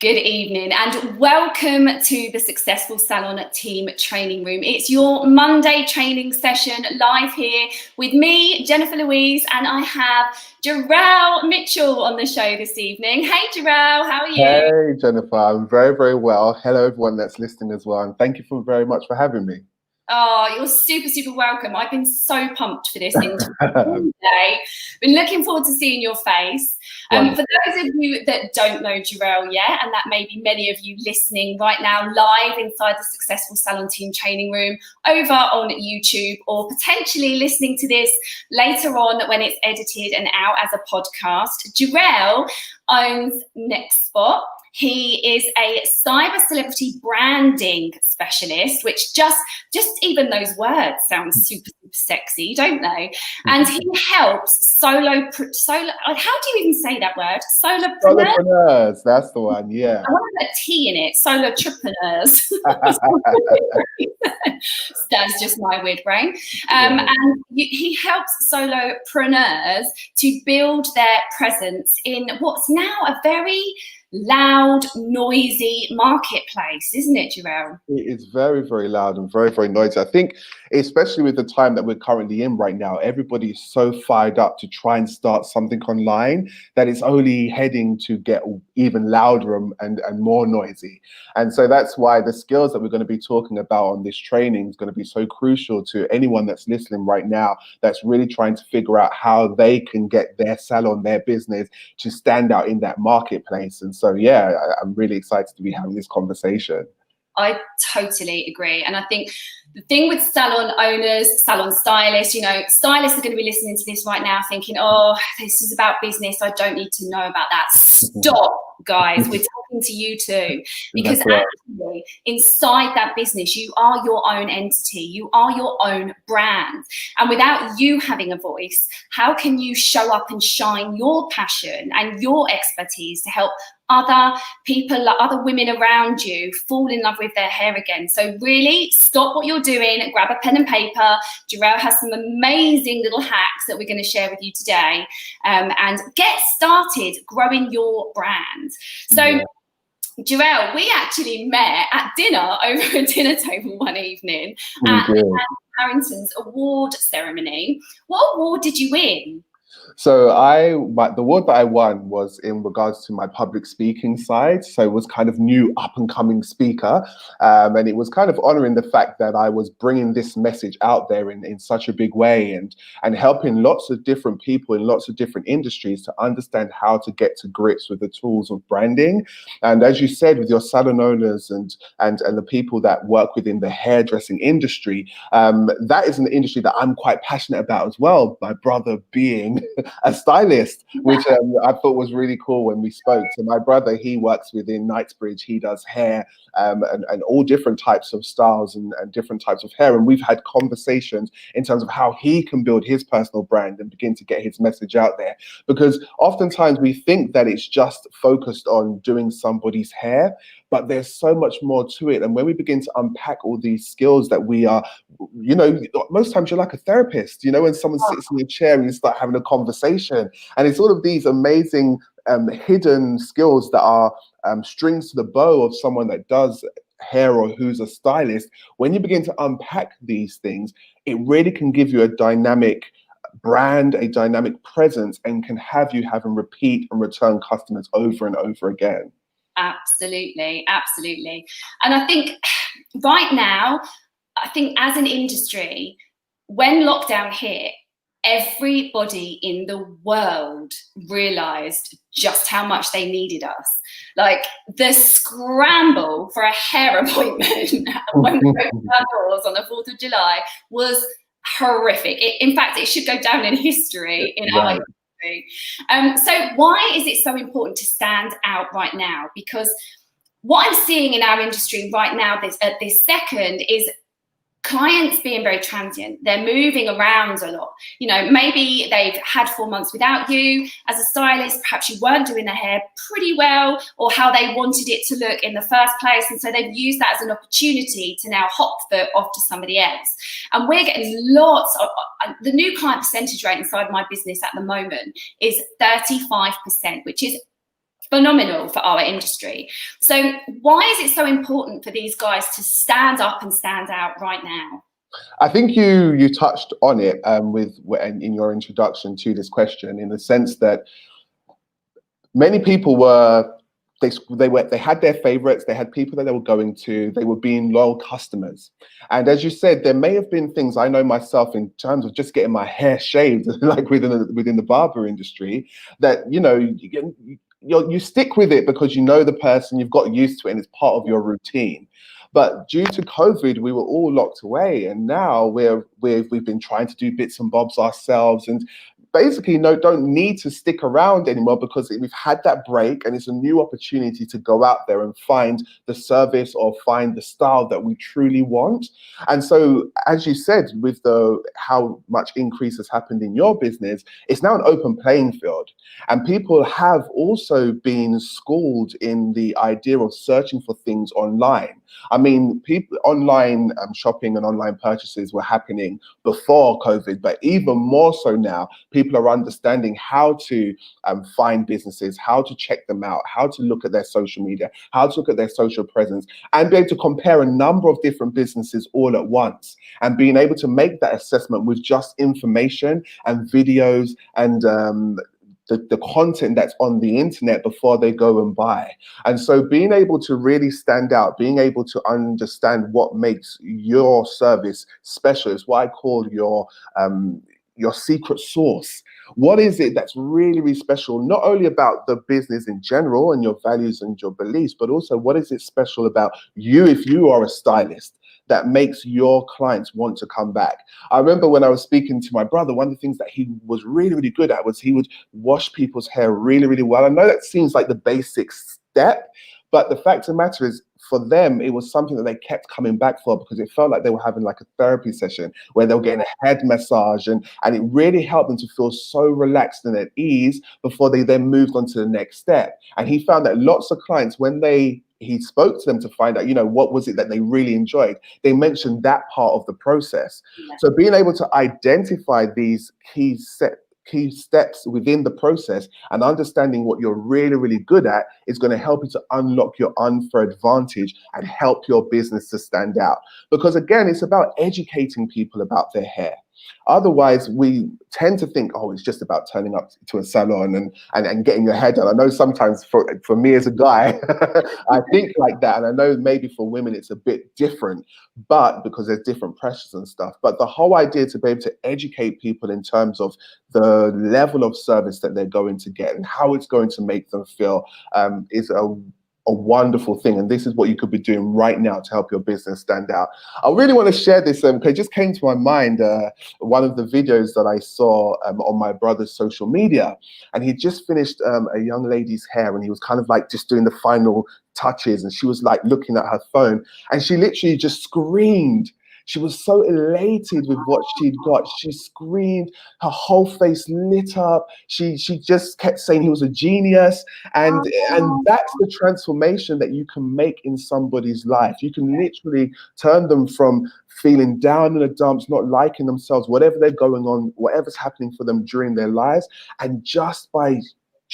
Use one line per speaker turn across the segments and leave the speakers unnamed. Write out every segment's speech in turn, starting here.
Good evening and welcome to the Successful Salon Team Training Room. It's your Monday training session live here with me, Jennifer Louise, and I have Jor'el Mitchell on the show this evening. Hey Jor'el, how are you?
Hey Jennifer, I'm very, very well. Hello everyone that's listening as well, and thank you very much for having me.
Oh, you're super welcome. I've been so pumped for this interview today. Been looking forward to seeing your face. For those of you that don't know Jor'el yet, and that may be many of you listening right now live inside the Successful Salon Team Training Room over on YouTube, or potentially listening to this later on when it's edited and out as a podcast, Jor'el owns Next Spot. He is a cyber celebrity branding specialist, which just even those words sound super sexy, don't they? And he helps how do you even say that word?
Solopreneurs, that's the one, yeah.
I want to put a T in it, solopreneurs. That's just my weird brain. And he helps solopreneurs to build their presence in what's now a very loud, noisy marketplace, isn't it, Jor'el?
It is very, very loud and very, very noisy. I think, especially with the time that we're currently in right now, everybody is so fired up to try and start something online that it's only heading to get even louder and more noisy. And so that's why the skills that we're going to be talking about on this training is going to be so crucial to anyone that's listening right now that's really trying to figure out how they can get their salon, their business to stand out in that marketplace. And so, yeah, I'm really excited to be having this conversation.
I totally agree. And I think the thing with salon owners, salon stylists, stylists are going to be listening to this right now thinking, oh, this is about business. I don't need to know about that. Stop, guys. We're talking to you too. Because actually, inside that business, you are your own entity. You are your own brand. And without you having a voice, how can you show up and shine your passion and your expertise to help other people, other women around you fall in love with their hair again? So really stop what you're doing, grab a pen and paper. Jor'el has some amazing little hacks that we're going to share with you today, and get started growing your brand. So Jor'el, we actually met at dinner over a dinner table one evening at Harrington's award ceremony. What award did you win?
So the award that I won was in regards to my public speaking side. So it was kind of new up and coming speaker. And it was kind of honoring the fact that I was bringing this message out there in such a big way and helping lots of different people in lots of different industries to understand how to get to grips with the tools of branding. And as you said, with your salon owners and the people that work within the hairdressing industry, that is an industry that I'm quite passionate about as well. My brother being a stylist, which I thought was really cool when we spoke. So my brother, he works within Knightsbridge. He does hair and all different types of styles and different types of hair. And we've had conversations in terms of how he can build his personal brand and begin to get his message out there. Because oftentimes we think that it's just focused on doing somebody's hair, but there's so much more to it. And when we begin to unpack all these skills that we are, most times you're like a therapist, when someone sits in your chair and you start having a conversation. And it's all of these amazing hidden skills that are strings to the bow of someone that does hair or who's a stylist. When you begin to unpack these things, it really can give you a dynamic brand, a dynamic presence, and can have you having repeat and return customers over and over again.
Absolutely. And I think right now, as an industry, when lockdown hit, everybody in the world realized just how much they needed us. Like the scramble for a hair appointment when we opened our doors on the 4th of July was horrific. In fact, it should go down in history in our industry. So why is it so important to stand out right now? Because what I'm seeing in our industry right now, at this second, is clients being very transient. They're moving around a lot. Maybe they've had 4 months without you as a stylist. Perhaps you weren't doing their hair pretty well or how they wanted it to look in the first place. And so they've used that as an opportunity to now hop foot off to somebody else. And we're getting lots of, the new client percentage rate inside my business at the moment is 35%, which is phenomenal for our industry. So why is it so important for these guys to stand up and stand out right now?
I think you touched on it in your introduction to this question, in the sense that many people they had their favorites, they had people that they were going to, they were being loyal customers. And as you said, there may have been things, I know myself, in terms of just getting my hair shaved, like within the barber industry, that, you know, you stick with it because you know the person, you've got used to it, and it's part of your routine. But due to COVID, we were all locked away, and now we've been trying to do bits and bobs ourselves, and basically don't need to stick around anymore because we've had that break, and it's a new opportunity to go out there and find the service or find the style that we truly want. And so, as you said, with how much increase has happened in your business, it's now an open playing field, and people have also been schooled in the idea of searching for things online. I mean, people online shopping and online purchases were happening before COVID, but even more so now, people are understanding how to find businesses, how to check them out, how to look at their social media, how to look at their social presence, and be able to compare a number of different businesses all at once, and being able to make that assessment with just information and videos and the content that's on the internet before they go and buy. And so being able to really stand out, being able to understand what makes your service special is what I call your secret sauce. What is it that's really, really special, not only about the business in general and your values and your beliefs, but also what is it special about you, if you are a stylist, that makes your clients want to come back? I remember when I was speaking to my brother, one of the things that he was really, really good at was he would wash people's hair really, really well. I know that seems like the basic step, but the fact of the matter is, for them, it was something that they kept coming back for, because it felt like they were having like a therapy session where they were getting a head massage, and it really helped them to feel so relaxed and at ease before they then moved on to the next step. And he found that lots of clients, when he spoke to them to find out, you know, what was it that they really enjoyed, they mentioned that part of the process. Yeah. So being able to identify these key steps within the process and understanding what you're really, really good at is going to help you to unlock your unfair advantage and help your business to stand out. Because again, it's about educating people about their hair. Otherwise, we tend to think, oh, it's just about turning up to a salon and getting your hair done. I know sometimes for me as a guy, I think like that. And I know maybe for women, it's a bit different, but because there's different pressures and stuff. But the whole idea to be able to educate people in terms of the level of service that they're going to get and how it's going to make them feel is a wonderful thing. And this is what you could be doing right now to help your business stand out. I really want to share this because it just came to my mind, one of the videos that I saw on my brother's social media, and he just finished a young lady's hair, and he was kind of like just doing the final touches, and she was like looking at her phone, and she literally just screamed. She was so elated with what she'd got. She screamed, her whole face lit up. She just kept saying he was a genius. And that's the transformation that you can make in somebody's life. You can literally turn them from feeling down in the dumps, not liking themselves, whatever they're going on, whatever's happening for them during their lives. And just by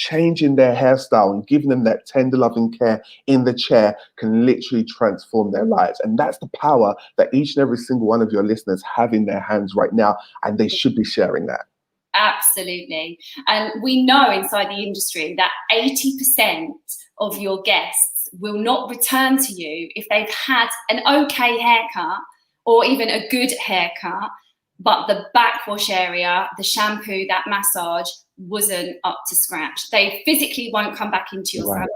changing their hairstyle and giving them that tender loving care in the chair can literally transform their lives. And that's the power that each and every single one of your listeners have in their hands right now, and they should be sharing that.
Absolutely. And we know inside the industry that 80% of your guests will not return to you if they've had an okay haircut or even a good haircut, but the backwash area, the shampoo, that massage wasn't up to scratch. They physically won't come back into your salon.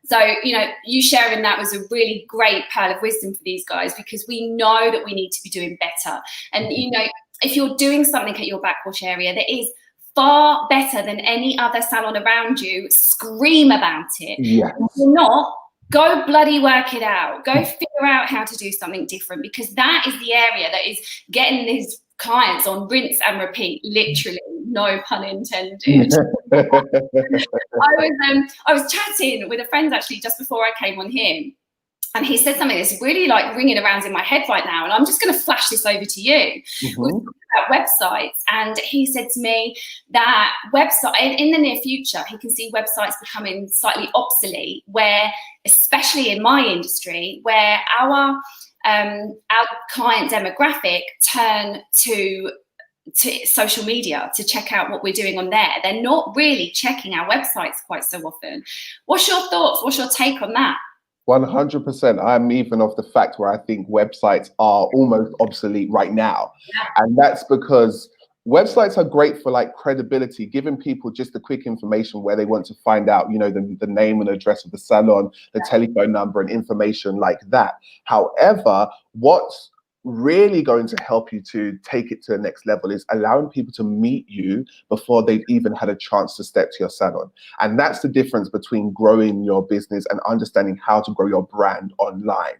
So, you know, you sharing that was a really great pearl of wisdom for these guys, because we know that we need to be doing better. And, you know, if you're doing something at your backwash area that is far better than any other salon around you, scream about it.
Yes.
If you're not, go bloody work it out. Go figure out how to do something different, because that is the area that is getting these clients on rinse and repeat, literally, no pun intended. I was chatting with a friend actually just before I came on here, and he said something that's really like ringing around in my head right now, and I'm just going to flash this over to you. We're talking about websites, and he said to me that in the near future, he can see websites becoming slightly obsolete, where, especially in my industry, where our client demographic turn to social media to check out what we're doing on there. They're not really checking our websites quite so often. What's your thoughts? What's your take on that?
100%. I'm even of the fact where I think websites are almost obsolete right now. Yeah. And that's because websites are great for like credibility, giving people just the quick information where they want to find out, you know, the name and address of the salon, the telephone number and information like that. However, what's really going to help you to take it to the next level is allowing people to meet you before they've even had a chance to step to your salon. And that's the difference between growing your business and understanding how to grow your brand online.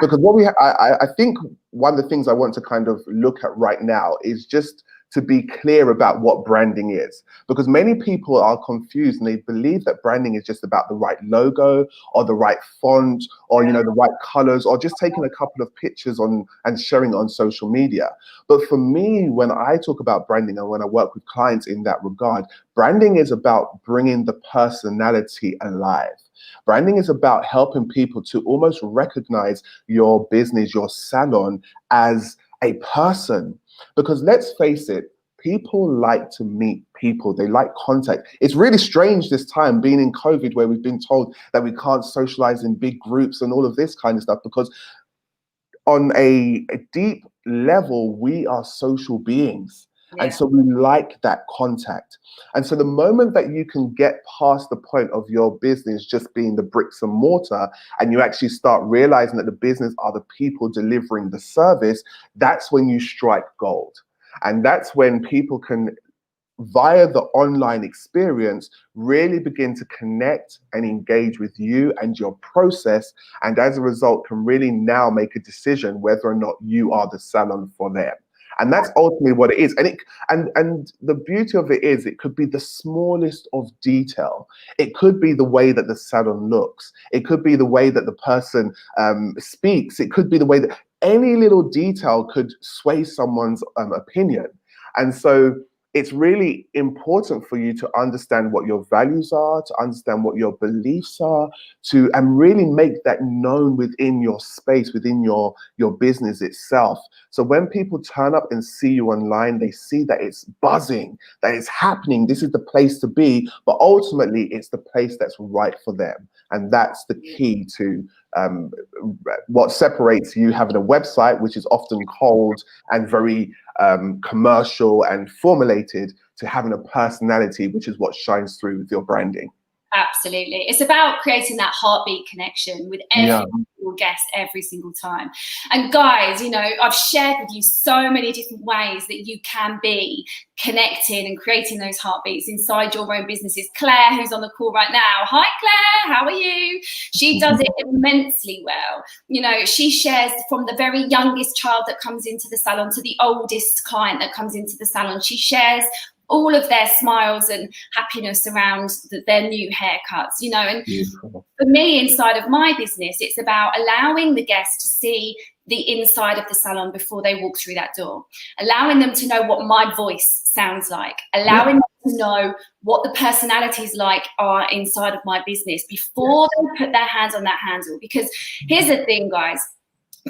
Because what I think one of the things I want to kind of look at right now is just to be clear about what branding is, because many people are confused and they believe that branding is just about the right logo or the right font or, you know, the right colors or just taking a couple of pictures on and sharing it on social media. But for me, when I talk about branding and when I work with clients in that regard, branding is about bringing the personality alive. Branding is about helping people to almost recognize your business, your salon, as a person. Because let's face it, people like to meet people. They like contact. It's really strange this time being in COVID where we've been told that we can't socialize in big groups and all of this kind of stuff, because on a deep level, we are social beings. Yeah. And so we like that contact. And so the moment that you can get past the point of your business just being the bricks and mortar, and you actually start realizing that the business are the people delivering the service, that's when you strike gold. And that's when people can, via the online experience, really begin to connect and engage with you and your process. And as a result, can really now make a decision whether or not you are the salon for them. And that's ultimately what it is. And the beauty of it is it could be the smallest of detail. It could be the way that the salon looks. It could be the way that the person speaks. It could be the way that any little detail could sway someone's opinion. And so it's really important for you to understand what your values are, to understand what your beliefs are, and really make that known within your space, within your business itself. So when people turn up and see you online, they see that it's buzzing, that it's happening, this is the place to be, but ultimately it's the place that's right for them. And that's the key to what separates you having a website, which is often cold and very commercial and formulated, to having a personality, which is what shines through with your branding.
Absolutely. It's about creating that heartbeat connection with every single guest every single time. And guys, you know, I've shared with you so many different ways that you can be connecting and creating those heartbeats inside your own businesses. Claire, who's on the call right now. Hi, Claire. How are you? She does it immensely well. You know, she shares from the very youngest child that comes into the salon to the oldest client that comes into the salon. She shares all of their smiles and happiness around their new haircuts, you know. And for me, inside of my business, it's about allowing the guests to see the inside of the salon before they walk through that door, allowing them to know what my voice sounds like, allowing them to know what the personalities like are inside of my business before they put their hands on that handle. Because here's the thing, guys.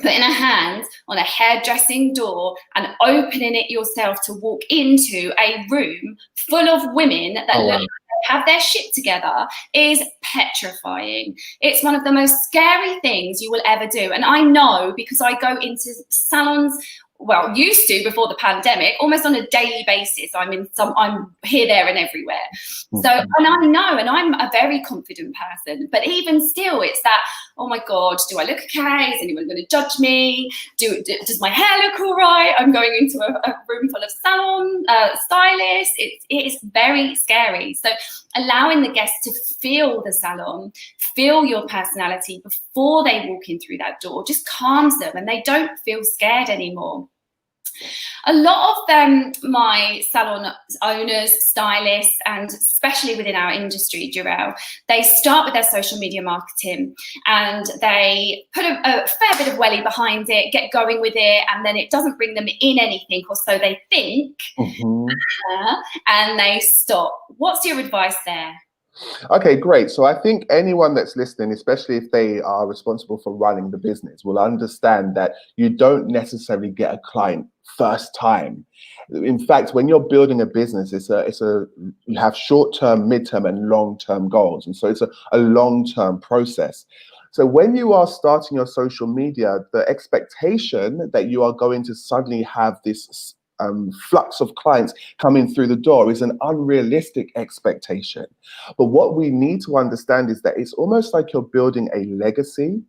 Putting a hand on a hairdressing door and opening it yourself to walk into a room full of women that look like they have their shit together is petrifying. It's one of the most scary things you will ever do. And I know, because I go into salons, well, used to before the pandemic, almost on a daily basis. I'm here, there, and everywhere. So, and I know, and I'm a very confident person, but even still, it's that, oh my God, do I look okay? Is anyone going to judge me? Does my hair look all right? I'm going into a room full of salon stylists. It is very scary. So allowing the guests to feel the salon, feel your personality before they walk in through that door just calms them, and they don't feel scared anymore. A lot of my salon owners, stylists, and especially within our industry, Jor'el, they start with their social media marketing and they put a fair bit of welly behind it, get going with it, and then it doesn't bring them in anything, or so they think, and they stop. What's your advice there?
Okay, great. So I think anyone that's listening, especially if they are responsible for running the business, will understand that you don't necessarily get a client first time. In fact, when you're building a business, you have short-term, mid-term, and long-term goals. And so it's a long-term process. So when you are starting your social media, the expectation that you are going to suddenly have this flux of clients coming through the door is an unrealistic expectation. But what we need to understand is that it's almost like you're building a legacy.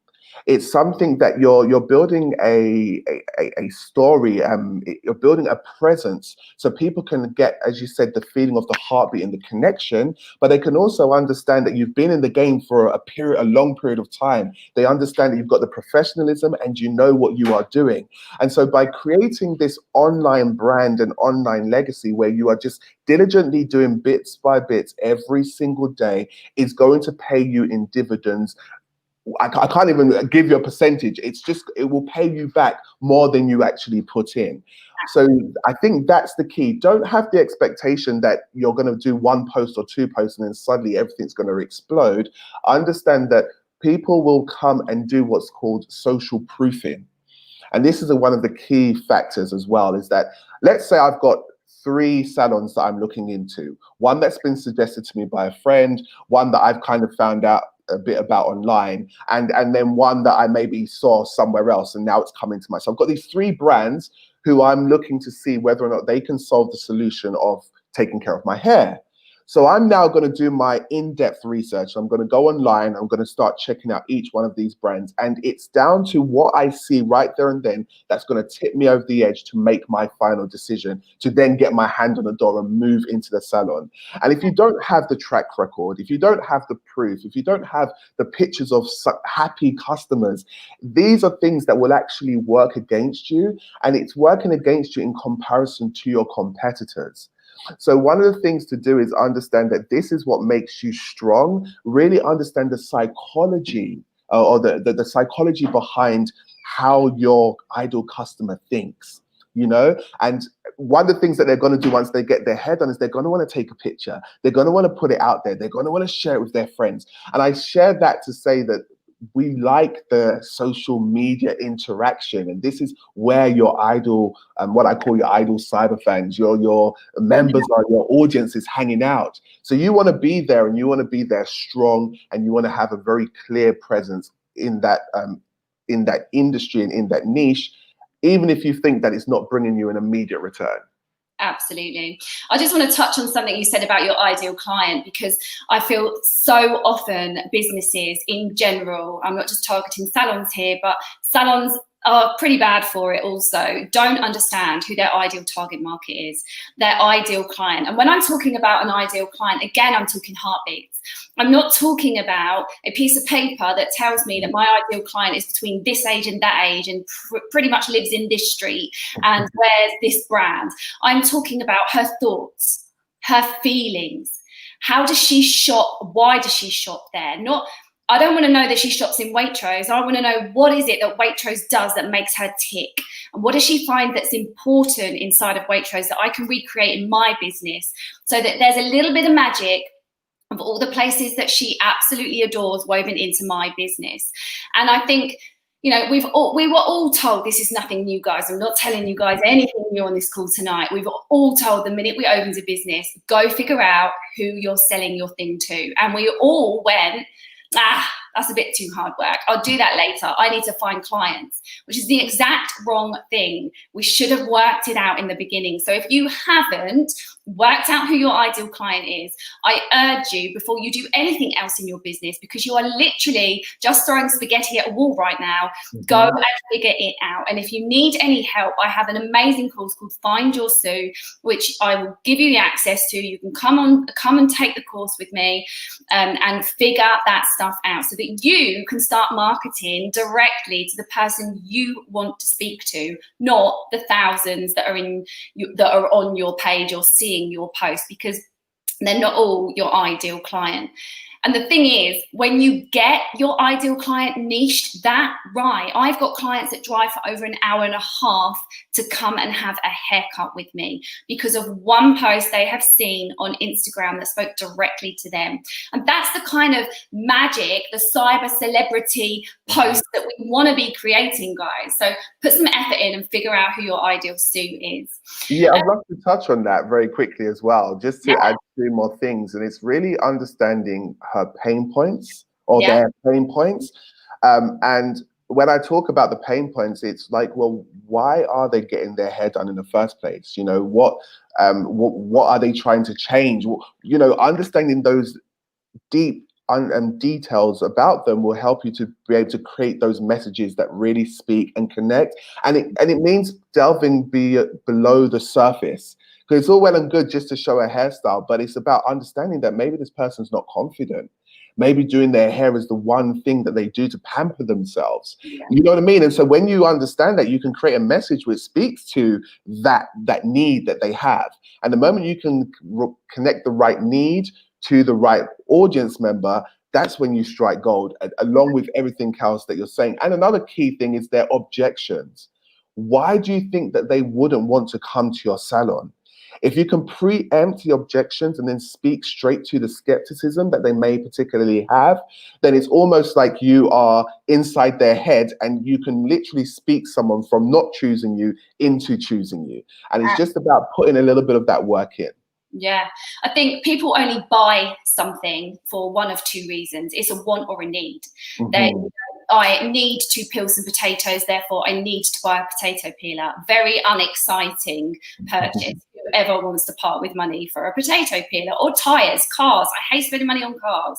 It's something that you're building a story, you're building a presence, so people can get, as you said, the feeling of the heartbeat and the connection, but they can also understand that you've been in the game for a long period of time. They understand that you've got the professionalism and you know what you are doing. And so by creating this online brand and online legacy where you are just diligently doing bits by bits every single day is going to pay you in dividends. I can't even give you a percentage. It will pay you back more than you actually put in. So I think that's the key. Don't have the expectation that you're going to do one post or two posts and then suddenly everything's going to explode. Understand that people will come and do what's called social proofing. And this is one of the key factors as well, is that let's say I've got 3 salons that I'm looking into. One that's been suggested to me by a friend, one that I've kind of found out a bit about online, and then one that I maybe saw somewhere else and now it's coming to my. So I've got these 3 brands who I'm looking to see whether or not they can solve the solution of taking care of my hair. So I'm now going to do my in-depth research. I'm going to go online. I'm going to start checking out each one of these brands. And it's down to what I see right there and then that's going to tip me over the edge to make my final decision, to then get my hand on the door and move into the salon. And if you don't have the track record, if you don't have the proof, if you don't have the pictures of happy customers, these are things that will actually work against you. And it's working against you in comparison to your competitors. So one of the things to do is understand that this is what makes you strong. Really understand the psychology or the psychology behind how your ideal customer thinks, you know? And one of the things that they're going to do once they get their head on is they're going to want to take a picture. They're going to want to put it out there. They're going to want to share it with their friends. And I share that to say that we like the social media interaction, and this is where your idol, what I call your idol cyber fans, your members or your audience is hanging out. So you want to be there, and you want to be there strong, and you want to have a very clear presence in that industry and in that niche, even if you think that it's not bringing you an immediate return.
Absolutely. I just want to touch on something you said about your ideal client, because I feel so often businesses in general, I'm not just targeting salons here, but salons are pretty bad for it also, don't understand who their ideal target market is, their ideal client. And when I'm talking about an ideal client, again, I'm talking heartbeats. I'm not talking about a piece of paper that tells me that my ideal client is between this age and that age and pretty much lives in this street and wears this brand. I'm talking about her thoughts, her feelings. How does she shop? Why does she shop there? I don't want to know that she shops in Waitrose. I want to know, what is it that Waitrose does that makes her tick? And what does she find that's important inside of Waitrose that I can recreate in my business, so that there's a little bit of magic of all the places that she absolutely adores woven into my business. And I think, you know, we were all told, this is nothing new, guys. I'm not telling you guys anything new on this call tonight. We were all told the minute we opened a business, go figure out who you're selling your thing to. And we all went, that's a bit too hard work. I'll do that later. I need to find clients, which is the exact wrong thing. We should have worked it out in the beginning. So if you haven't worked out who your ideal client is, I urge you, before you do anything else in your business, because you are literally just throwing spaghetti at a wall right now, go and figure it out. And if you need any help, I have an amazing course called Find Your Sue, which I will give you the access to. You can come and take the course with me, and figure that stuff out so that you can start marketing directly to the person you want to speak to, not the thousands that are on your page or seeing your post, because they're not all your ideal client. And the thing is, when you get your ideal client niched that right, I've got clients that drive for over an hour and a half to come and have a haircut with me because of one post they have seen on Instagram that spoke directly to them. And that's the kind of magic, the cyber celebrity post that we want to be creating, guys. So put some effort in and figure out who your ideal Sue is.
Yeah, I'd love to touch on that very quickly as well, just to add two more things. And it's really understanding her pain points, or their pain points. And when I talk about the pain points, it's like, well, why are they getting their hair done in the first place? You know, what are they trying to change? You know, understanding those deep details about them will help you to be able to create those messages that really speak and connect. And it means delving below the surface, because it's all well and good just to show a hairstyle, but it's about understanding that maybe this person's not confident. Maybe doing their hair is the one thing that they do to pamper themselves. You know what I mean? And so when you understand that, you can create a message which speaks to that need that they have. And the moment you can connect the right need to the right audience member, that's when you strike gold, along with everything else that you're saying. And another key thing is their objections. Why do you think that they wouldn't want to come to your salon? If you can preempt the objections and then speak straight to the skepticism that they may particularly have, then it's almost like you are inside their head and you can literally speak someone from not choosing you into choosing you. And it's just about putting a little bit of that work in.
Yeah, I think people only buy something for one of two reasons. It's a want or a need. I need to peel some potatoes, therefore I need to buy a potato peeler. Very unexciting purchase. Whoever wants to part with money for a potato peeler, or tires, cars. I hate spending money on cars.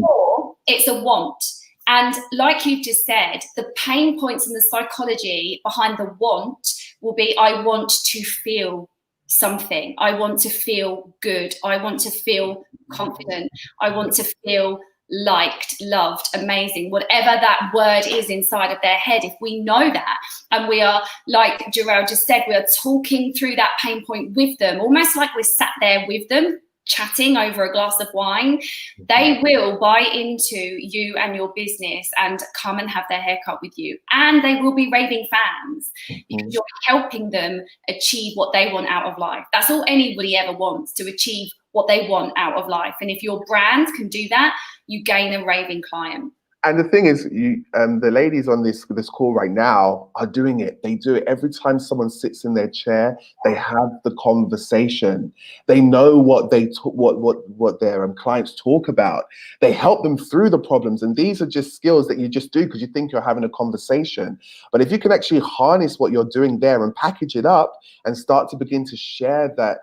Or it's a want. And like you've just said, the pain points and the psychology behind the want will be, I want to feel something. I want to feel good. I want to feel confident. I want to feel liked, loved, amazing, whatever that word is inside of their head. If we know that, and we are, like Jor'el just said, we are talking through that pain point with them, almost like we're sat there with them, chatting over a glass of wine, they will buy into you and your business and come and have their haircut with you. And they will be raving fans because you're helping them achieve what they want out of life. That's all anybody ever wants, to achieve what they want out of life. And if your brand can do that, you gain a raving client.
And the thing is, the ladies on this call right now are doing it. They do it every time someone sits in their chair. They have the conversation. They know what their clients talk about. They help them through the problems. And these are just skills that you just do because you think you're having a conversation. But if you can actually harness what you're doing there and package it up and start to begin to share that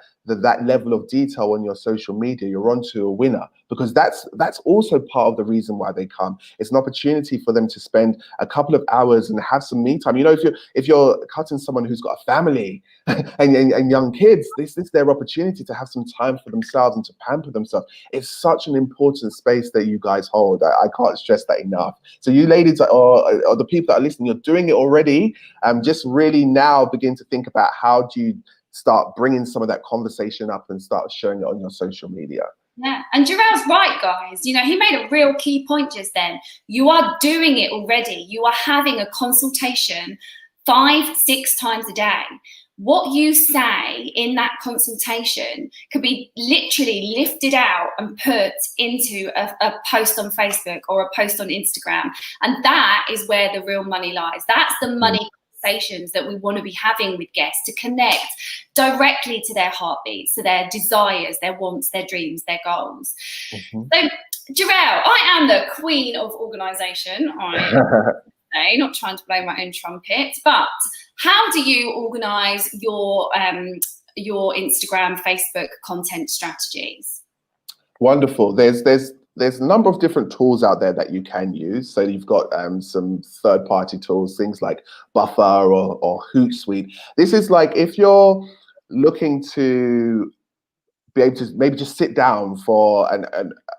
level of detail on your social media, you're onto a winner, because that's also part of the reason why they come. It's an opportunity for them to spend a couple of hours and have some me time. You know, if you're cutting someone who's got a family and young kids, this is their opportunity to have some time for themselves and to pamper themselves. It's such an important space that you guys hold. I can't stress that enough. So you ladies or the people that are listening, you're doing it already. Just really now begin to think about how do you start bringing some of that conversation up and start showing it on your social media.
Yeah, and Jor'el's right, guys. You know, he made a real key point just then. You are doing it already. You are having a consultation 5-6 times a day. What you say in that consultation could be literally lifted out and put into a post on Facebook or a post on Instagram. And that is where the real money lies. That's the money conversations that we want to be having with guests, to connect directly to their heartbeats, to their desires, their wants, their dreams, their goals. So, Jor'el, I am the queen of organisation. Not trying to blow my own trumpet, but how do you organise your your Instagram, Facebook content strategies?
Wonderful. There's a number of different tools out there that you can use. So you've got some third-party tools, things like Buffer or Hootsuite. This is like if you're looking to be able to maybe just sit down for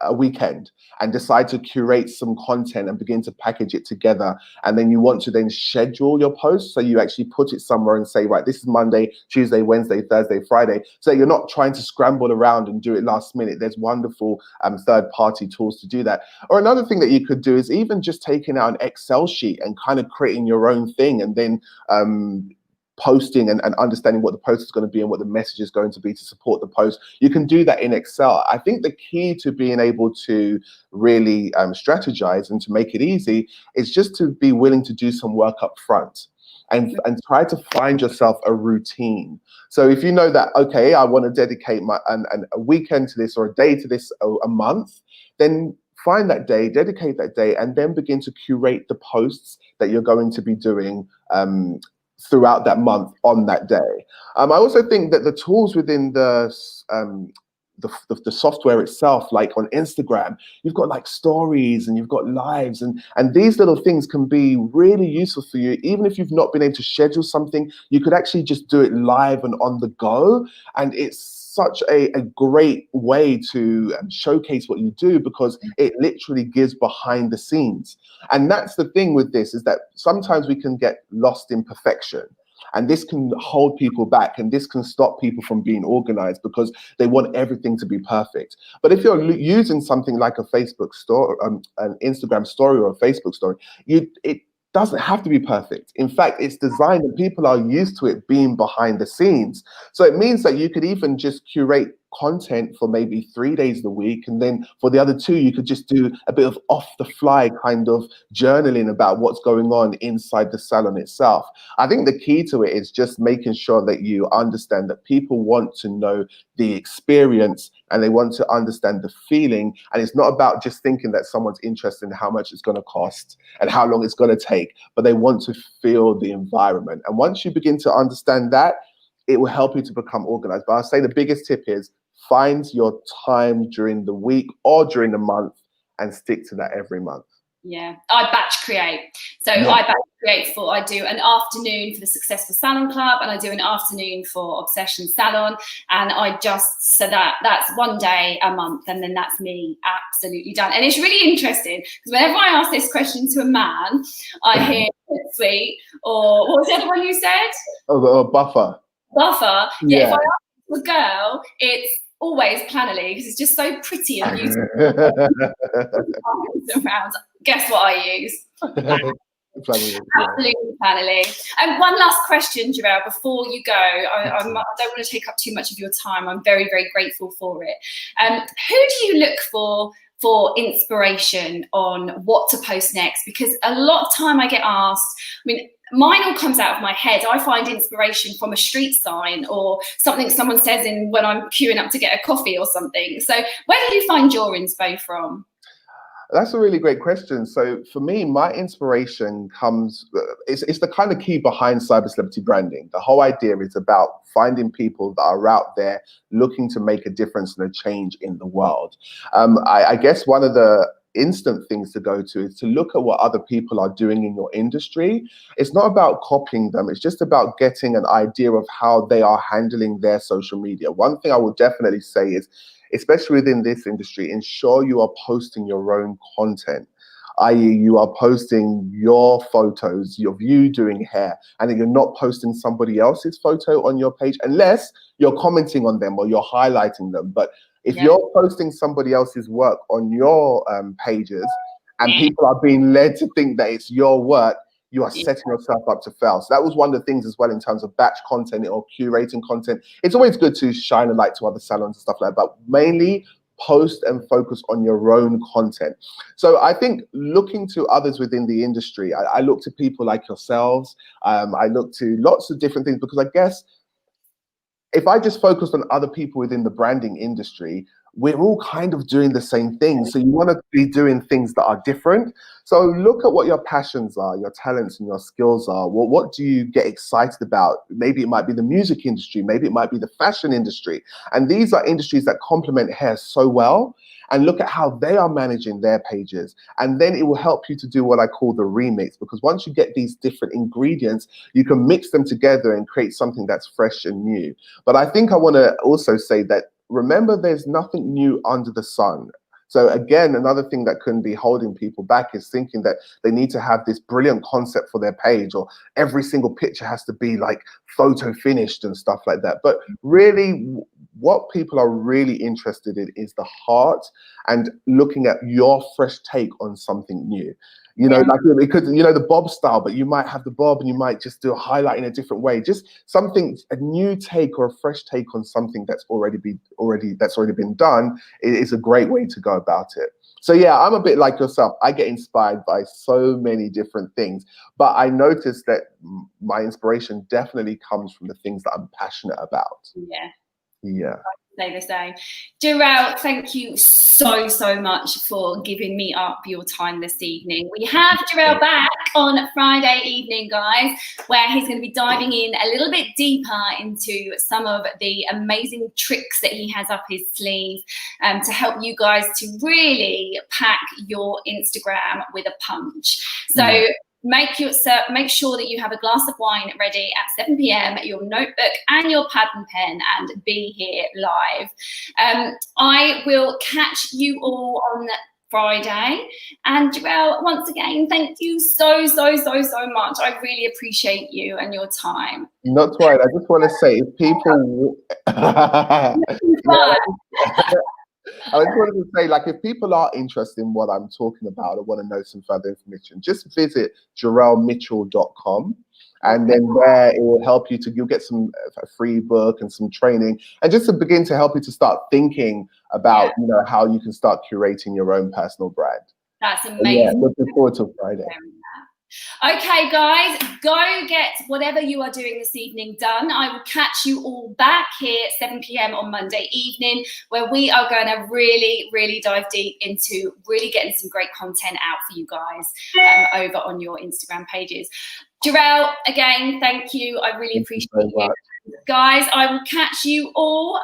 a weekend and decide to curate some content and begin to package it together. And then you want to then schedule your posts. So you actually put it somewhere and say, right, this is Monday, Tuesday, Wednesday, Thursday, Friday. So you're not trying to scramble around and do it last minute. There's wonderful third-party tools to do that. Or another thing that you could do is even just taking out an Excel sheet and kind of creating your own thing, and then posting and understanding what the post is going to be and what the message is going to be to support the post. You can do that in Excel. I think the key to being able to really strategize and to make it easy is just to be willing to do some work up front and try to find yourself a routine. So if you know that, okay, I want to dedicate a weekend to this or a day to this a month, then find that day, dedicate that day, and then begin to curate the posts that you're going to be doing throughout that month on that day. I also think that the tools within the software itself, like on Instagram, you've got like stories and you've got lives, and these little things can be really useful for you. Even if you've not been able to schedule something, you could actually just do it live and on the go. And it's such a great way to showcase what you do, because it literally gives behind the scenes. And that's the thing with this, is that sometimes we can get lost in perfection. And this can hold people back, and this can stop people from being organized because they want everything to be perfect. But if you're using something like a Facebook story, an Instagram story or a Facebook story, it doesn't have to be perfect. In fact, it's designed and people are used to it being behind the scenes. So it means that you could even just curate content for maybe 3 days a week, and then for the other 2 you could just do a bit of off the fly kind of journaling about what's going on inside the salon itself. I think the key to it is just making sure that you understand that people want to know the experience and they want to understand the feeling, and it's not about just thinking that someone's interested in how much it's going to cost and how long it's going to take, but they want to feel the environment. And once you begin to understand that, it will help you to become organized. But I'll say the biggest tip is find your time during the week or during the month and stick to that every month.
Yeah, I batch create. So yeah. I batch create I do an afternoon for the Successful Salon Club, and I do an afternoon for Obsession Salon. And so that's 1 day a month, and then that's me absolutely done. And it's really interesting because whenever I ask this question to a man, I hear sweet, or what was the other one you said?
Buffer.
Buffer. Yeah. If I ask a girl, it's always Planoly, because it's just so pretty and beautiful. Guess what I use? Absolutely Planoly. And one last question, Jor'el, before you go. I don't want to take up too much of your time. I'm very, very grateful for it. Who do you look for inspiration on what to post next? Because a lot of time I get asked, mine all comes out of my head. I find inspiration from a street sign or something someone says when I'm queuing up to get a coffee or something. So where do you find your inspo from?
That's a really great question. So for me, my inspiration comes, it's the kind of key behind cyber celebrity branding. The whole idea is about finding people that are out there looking to make a difference and a change in the world. I guess one of the instant things to go to is to look at what other people are doing in your industry. It's not about copying them. It's just about getting an idea of how they are handling their social media. One thing I will definitely say is, especially within this industry, ensure you are posting your own content, i.e. you are posting your photos of you doing hair, and that you're not posting somebody else's photo on your page unless you're commenting on them or you're highlighting them. But if you're posting somebody else's work on your pages and people are being led to think that it's your work, you are setting yourself up to fail. So that was one of the things as well in terms of batch content or curating content. It's always good to shine a light to other salons and stuff like that, but mainly post and focus on your own content. So I think looking to others within the industry, I look to people like yourselves. I look to lots of different things, because I guess if I just focused on other people within the branding industry, we're all kind of doing the same thing. So you want to be doing things that are different. So look at what your passions are, your talents and your skills are. What do you get excited about? Maybe it might be the music industry, maybe it might be the fashion industry. And these are industries that complement hair so well. And look at how they are managing their pages. And then it will help you to do what I call the remix, because once you get these different ingredients, you can mix them together and create something that's fresh and new. But I think I want to also say that, remember, there's nothing new under the sun. So again, another thing that can be holding people back is thinking that they need to have this brilliant concept for their page, or every single picture has to be like photo finished and stuff like that. But really, what people are really interested in is the heart and looking at your fresh take on something new. You know, like it could, you know, the bob style, but you might have the bob and you might just do a highlight in a different way. Just something, a new take or a fresh take on something that's already been done is a great way to go about it. So yeah, I'm a bit like yourself. I get inspired by so many different things, but I noticed that my inspiration definitely comes from the things that I'm passionate about.
Yeah.
Yeah.
Say the same. Jor'el, thank you so much for giving me up your time this evening. We have Jor'el back on Friday evening, guys, where he's going to be diving in a little bit deeper into some of the amazing tricks that he has up his sleeve to help you guys to really pack your Instagram with a punch. So make sure that you have a glass of wine ready at 7 p.m, your notebook and your pad and pen, and be here live. I will catch you all on Friday. And Jor'el, once again, thank you so much. I really appreciate you and your time.
Not right. I just want to say, if people I just wanted to say, like, if people are interested in what I'm talking about or want to know some further information, just visit jorelmitchell.com. And then there it will help you you'll get a free book and some training, and just to begin to help you to start thinking about, you know, how you can start curating your own personal brand.
That's amazing.
Yeah, looking forward to Friday.
Okay, guys, go get whatever you are doing this evening done. I will catch you all back here at 7 p.m. on Monday evening, where we are going to really dive deep into really getting some great content out for you guys over on your Instagram pages. Jor'el, again, thank you. I really appreciate it. Guys, I will catch you all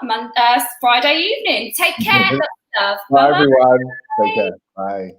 Friday evening. Take care. Love.
Bye, everyone. Take care. Bye.